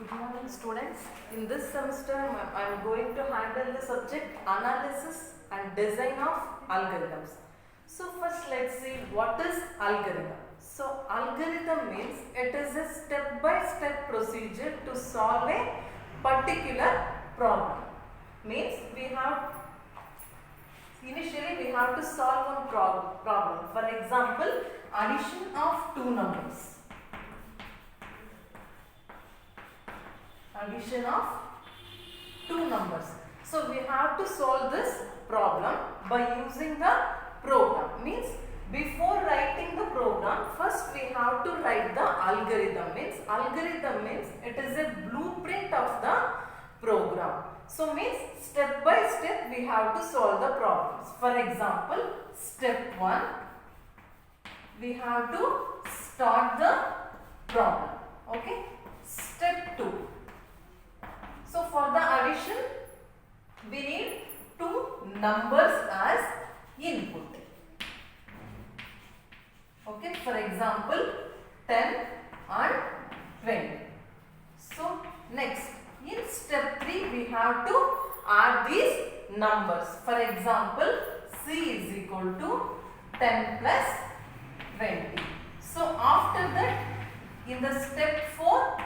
Good morning students. In this semester I am going to handle the subject analysis and design of algorithms. So first let's see what is algorithm. So algorithm means it is a step by step procedure to solve a particular problem. Means initially we have to solve one problem. For example, addition of two numbers. Addition of two numbers. So we have to solve this problem by using the program. Means before writing the program, first we have to write the algorithm. Algorithm means it is a blueprint of the program. So means step by step we have to solve the problems. For example, step 1, we have to start the problem. Okay. Step 2. So for the addition, we need two numbers as input. Okay, for example, 10 and 20. So next, in step 3, we have to add these numbers. For example, C is equal to 10 plus 20. So after that, in the step 4,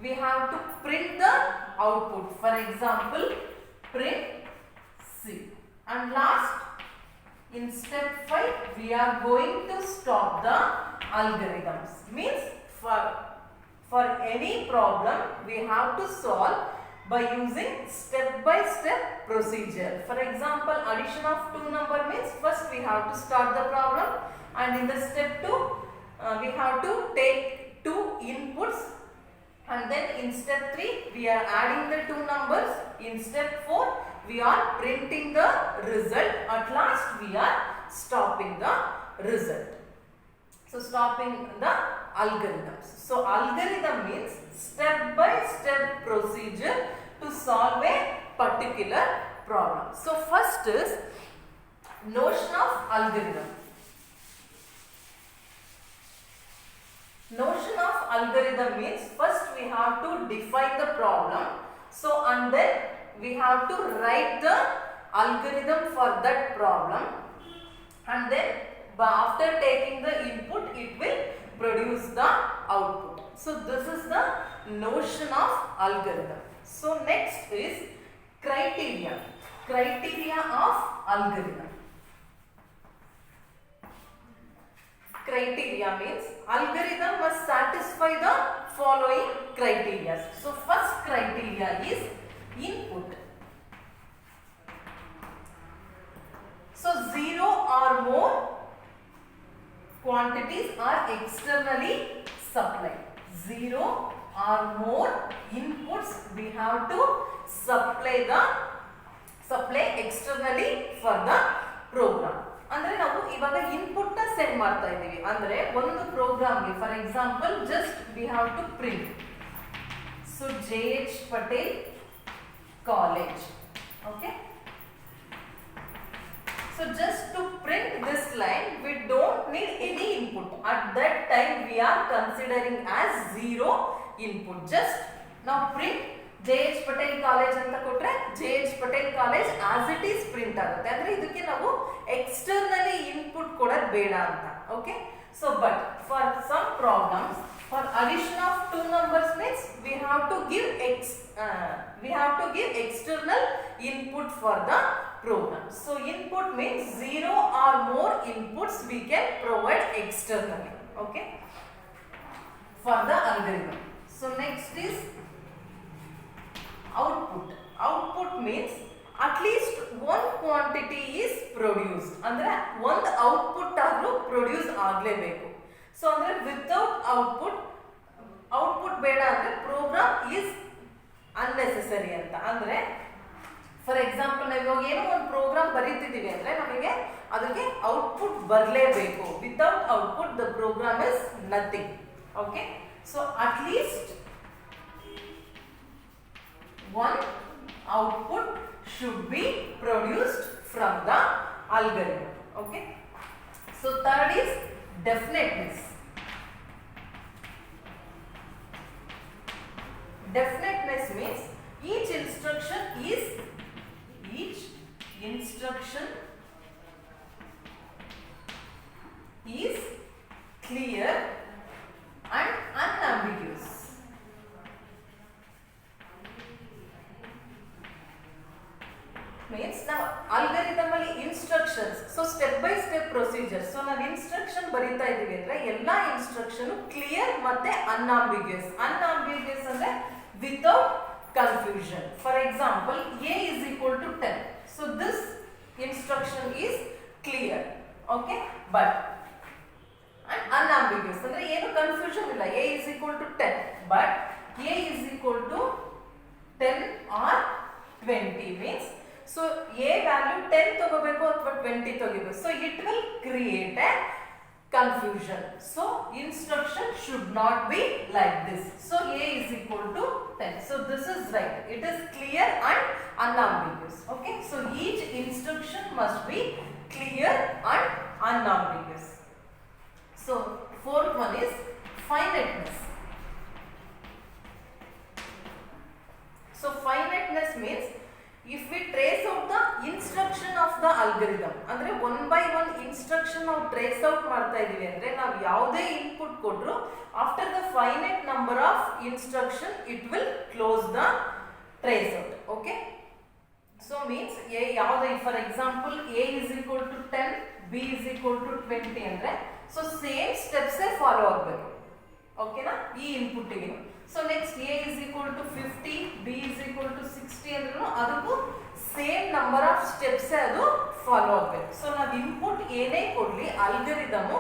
we have to print the output. For example, print C. And last, in step 5, we are going to stop the algorithms. Means for any problem, we have to solve by using step by step procedure. For example, addition of two number means first we have to start the problem, and in the step 2, we have to take two inputs. And then in step 3, we are adding the two numbers. In step 4, we are printing the result. At last, we are stopping the result. So, stopping the algorithms. So, algorithm means step by step procedure to solve a particular problem. So, first is notion of algorithm. Notion of algorithm means first we have to define the problem. So and then we have to write the algorithm for that problem, and then after taking the input it will produce the output. So this is the notion of algorithm. So next is criteria. Criteria of algorithm. Criteria means algorithm must satisfy the following criteria. So first criteria is input. So 0 or more quantities are externally supplied. 0 or more inputs we have to supply externally for the program. ಅಂದರೆ ನಾವು ಇವಾಗ input ನ send ಮಾಡ್ತಾ ಇದ್ದೀವಿ. ಅಂದ್ರೆ ಒಂದು ಪ್ರೋಗ್ರಾಮ್ಗೆ for example just we have to print so JH Patel College. Okay, so just to print this line we don't need any input. At that time we are considering as 0 input. Just now print JH Patel College ಅಂತ ಕೊಟ್ರೆ JH Patel College as it is print ಆಗುತ್ತೆ. ಅಂದ್ರೆ ಇದಕ್ಕೆ ನಾವು externally input ಕೊಡೋದು ಬೇಡ ಅಂತ. Okay, so but for some problems for addition of two numbers means we have to give external input for the program. So input means 0 or more inputs we can provide externally. Okay, for the algorithm. So next is output. Output means at least one quantity is produced. ಅಂದ್ರೆ ಒಂದು output ಆದ್ರೂ produce ಆಗಲೇಬೇಕು. So ಅಂದ್ರೆ without output ಬೇಡ ಅಂದ್ರೆ program is unnecessary ಅಂತ. ಅಂದ್ರೆ for example ನಾವು ಇವಾಗ ಏನೋ ಒಂದು ಪ್ರೋಗ್ರಾಮ್ ಬರೀತಿದ್ದೀವಿ ಅಂದ್ರೆ ನಮಗೆ ಅದಕ್ಕೆ ಔಟ್ಪುಟ್ ಬರಲೇಬೇಕು. Without output the program is nothing. Okay, so at least one output should be produced from the algorithm. Okay, so third is definiteness. Definiteness instruction is clear and unambiguous. Means now algorithm ಅಲ್ಲಿ instructions, so step by step procedure. So ನಾವು instruction ಬರಿತಾ ಇದೀವಿ ಅಂದ್ರೆ ಎಲ್ಲಾ instruction clear ಮತ್ತೆ unambiguous. Unambiguous ಅಂದ್ರೆ without confusion. For example, a is equal to 10. So this instruction is clear, okay, but and unambiguous ಅಂದ್ರೆ ಏನು ಕನ್ಫ್ಯೂಷನ್ ಇಲ್ಲ. a is equal to 10, but a is equal to 10 or 20 means so a value 10 ತಗೋಬೇಕು ಅಥವಾ 20 ತಗೋಬೇಕು. So it will create a confusion. So instruction should not be like this. So a is equal to 10. So this is right. It is clear and unambiguous. Okay. So each instruction must be clear and unambiguous. So fourth one is finiteness. So finiteness means if we trace out the instruction of the algorithm, ಅಂದ್ರೆ one by one instruction ನಾವು trace out ಮಾಡ್ತಾ ಇದೀವಿ ಅಂದ್ರೆ ನಾವು ಯಾವುದೇ input ಕೊಟ್ರು after the finite number of instruction it will close the trace out. Okay. So means a ಯಾವುದೇ for example a is equal to 10, b is equal to 20 ಅಂದ್ರೆ so same steps follow ಆಗಬೇಕು. ಓಕೆನಾ ಈ input ಗೆ. So next a is equal to 50, b is equal to 60 ಅಂದ್ರೂ ಅದಕ್ಕೂ same number of steps ಅದು follow ಆಗಬೇಕು. ಸೊ ನಾವು ಇನ್ಪುಟ್ ಏನೇ ಕೊಡ್ಲಿ algorithm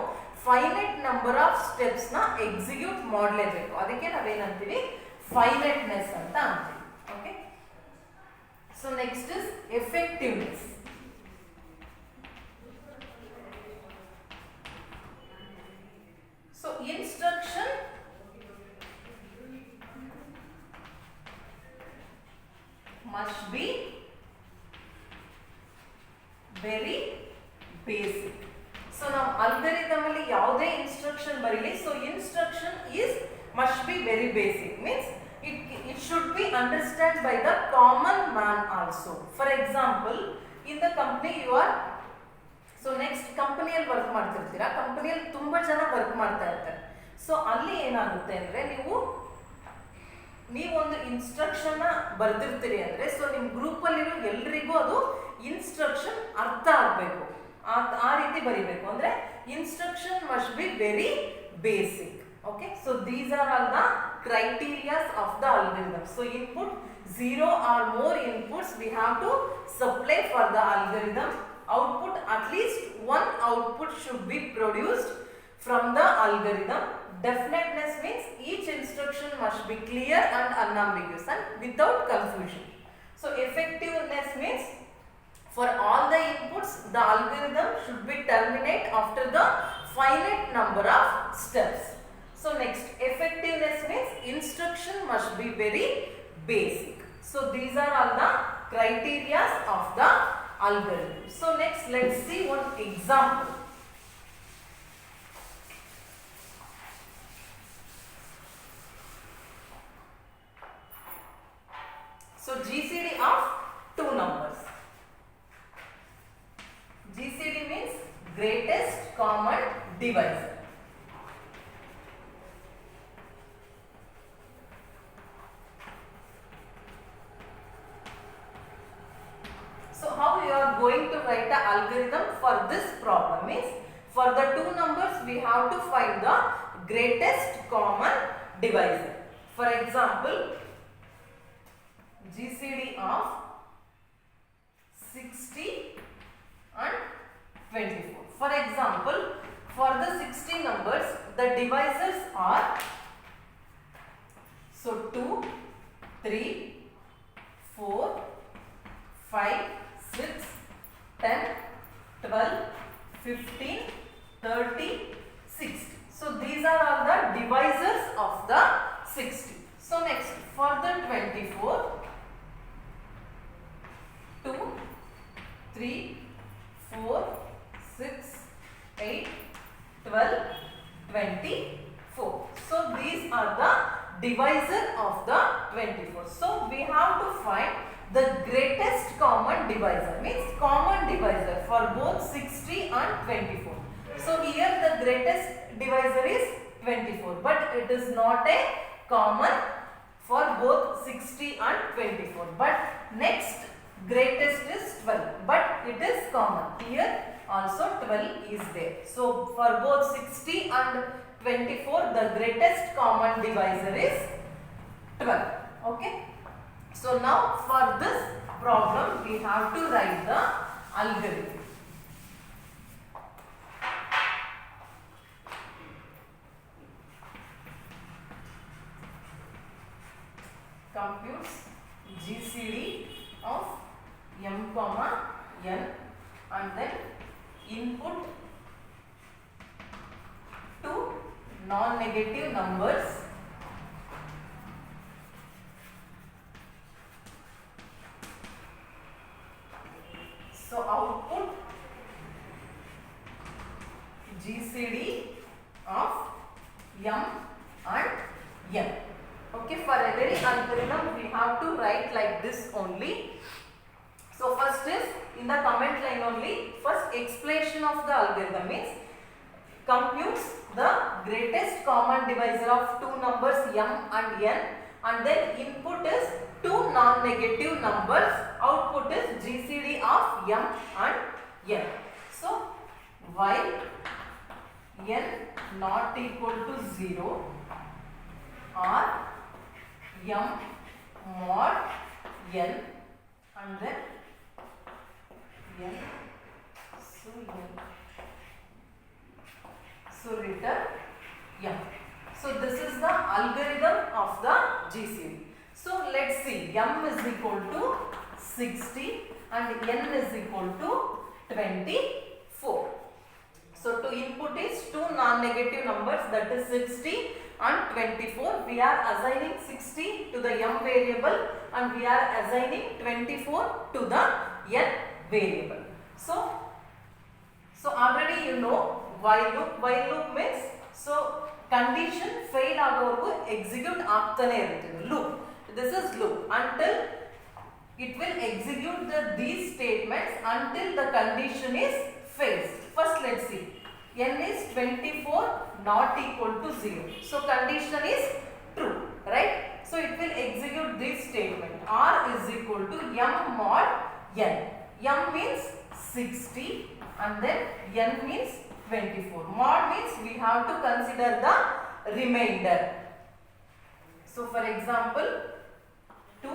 finite number of steps ನ ಎಕ್ಸಿಕ್ಯೂಟ್ ಮಾಡಲೇಬೇಕು. ಅದಕ್ಕೆ ನಾವೇನಂತೀವಿ ಫೈನೈಟ್ನೆಸ್ ಅಂತ ಅಂತೀವಿ. Okay. So next is effectiveness. So instruction must be very basic. So now algorithm ಅಲ್ಲಿ ಯಾವುದೇ instruction ಬರಲಿ, so instruction is must be very basic means it should be understood by the common man also. For example, in the company you are so next ಕಂಪನಿಯಲ್ಲಿ work ಮಾಡ್ತಿರ್ತೀರಾ, ಕಂಪನಿಯಲ್ಲಿ ತುಂಬ ಜನ work ಮಾಡ್ತಾ ಇರ್ತಾರೆ. So ಅಲ್ಲಿ ಏನಾಗುತ್ತೆ ಅಂದರೆ ನೀವೊಂದು ಇನ್ಸ್ಟ್ರಕ್ಷನ್ನ ಬರೆದಿರ್ತೀರಿ ಅಂದರೆ ಸೊ ನಿಮ್ಮ ಗ್ರೂಪಲ್ಲಿರೋ ಎಲ್ರಿಗೂ ಅದು ಇನ್ಸ್ಟ್ರಕ್ಷನ್ ಅರ್ಥ ಆಗಬೇಕು, ಆ ರೀತಿ ಬರಿಬೇಕು. ಅಂದರೆ instruction must be very basic. Okay. So these are all the criterias of the algorithm. So input 0 or more inputs we have to supply for the algorithm. Output, at least one output should be produced from the algorithm. Definiteness means each instruction must be clear and unambiguous and without confusion. So effectiveness means for all the inputs the algorithm should be terminate after the finite number of steps. So next, effectiveness means instruction must be very basic. So these are all the criteria of the algorithm. So next let's see one example. So GCD of two numbers. GCD means greatest common divisor. So how you are going to write the algorithm for this problem is, for the two numbers we have to find the greatest common divisor. For example, GCD of 60 and 24. For example, for the 60 numbers the divisors are so 2, 3, 4, 5, 6, 10, 12, 15, 30, 60. So these are all the divisors of the 60. So next, for the 24, 2, 3, 4, 6, 8, 12, 24. So these are the divisor of the 24. So we have to find the greatest common divisor, means common divisor for both 60 and 24. So here the greatest divisor is 24, but it is not a common for both 60 and 24. But next greatest is 12, but it is common. Here also 12 is there. So for both 60 and 24, the greatest common divisor is 12. Okay. So now for this problem we have to write the algorithm. Computes GCD of m comma n and then input two non-negative numbers so output GCD of m and n. Okay, for every algorithm we have to write like this only. So first is in the comment line only, first explanation of the algorithm means computes the greatest common divisor of two numbers m and n, and then input is two non-negative numbers, output is GCD of m and n. So while n not equal to 0 or m mod n and then n, so return m. So this is the algorithm of the GCD. So let's see, m is equal to 60 and n is equal to 24. So to input is two non-negative numbers, that is 60 and 24. We are assigning 60 to the m variable and we are assigning 24 to the n variable. So already you know while loop means so condition fail agavaru execute aagtane iruttade loop. This is loop until it will execute these statements until the condition is fails. First let's see, n is 24 not equal to 0. So condition is true, right? So it will execute this statement, r is equal to m mod n. M means 60 and then n means 24. Mod means we have to consider the remainder. So for example 2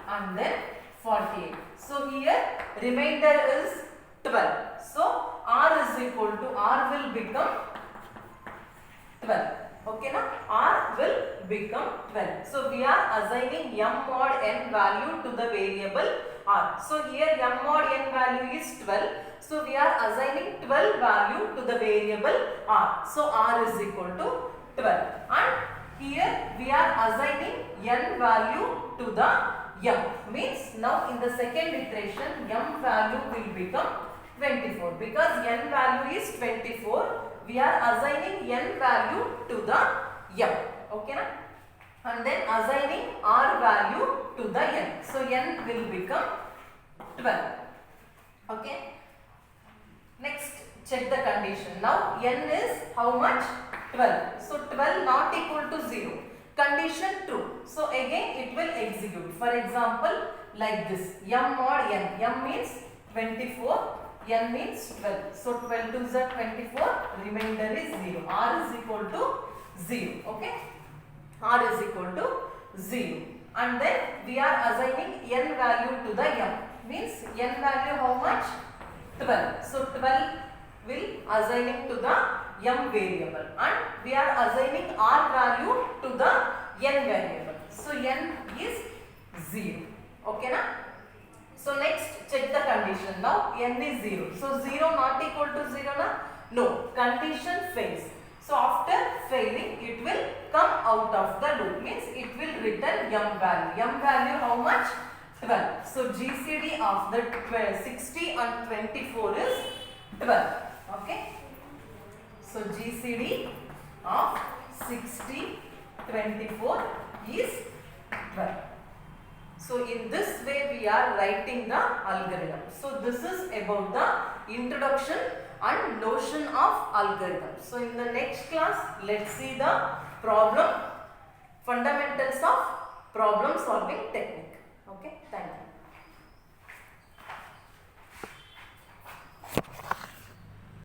and then 48. So here remainder is 12. So r is equal to, r will become 12. Okay, now r will become 12. So we are assigning m mod n value to the variable r. So here m mod n value is 12. So we are assigning 12 value to the variable r. So r is equal to 12. And here we are assigning n value to the m. Means now in the second iteration m value will become 24. Because n value is 24, we are assigning n value to the m. Okay, na? And then assigning r value to the n. So n will become 12. Okay. Next, check the condition. Now n is how much? 12. So 12 not equal to 0. Condition true. So again it will execute. For example, like this, m mod n. M means 24, n means 12. So 12 to the 24, remainder is 0. R is equal to 0. Okay. R is equal to 0. And then we are assigning n value to the m. Means n value how much? 12. So 12 will assigning to the m variable and we are assigning r value to the n variable. So n is 0. Okay, na? So next check the condition. Now n is 0. So 0 not equal to 0, na? No. Condition fails. So after failing it will come out of the loop. Means it will return m value. M value how much? 12. So GCD of the 60 and 24 is 12. Okay. So GCD of 60, 24 is 12. So So in this way we are writing the algorithm. So this is about the introduction and notion of algorithm. So in the next class, let's see the fundamentals of problem solving technique.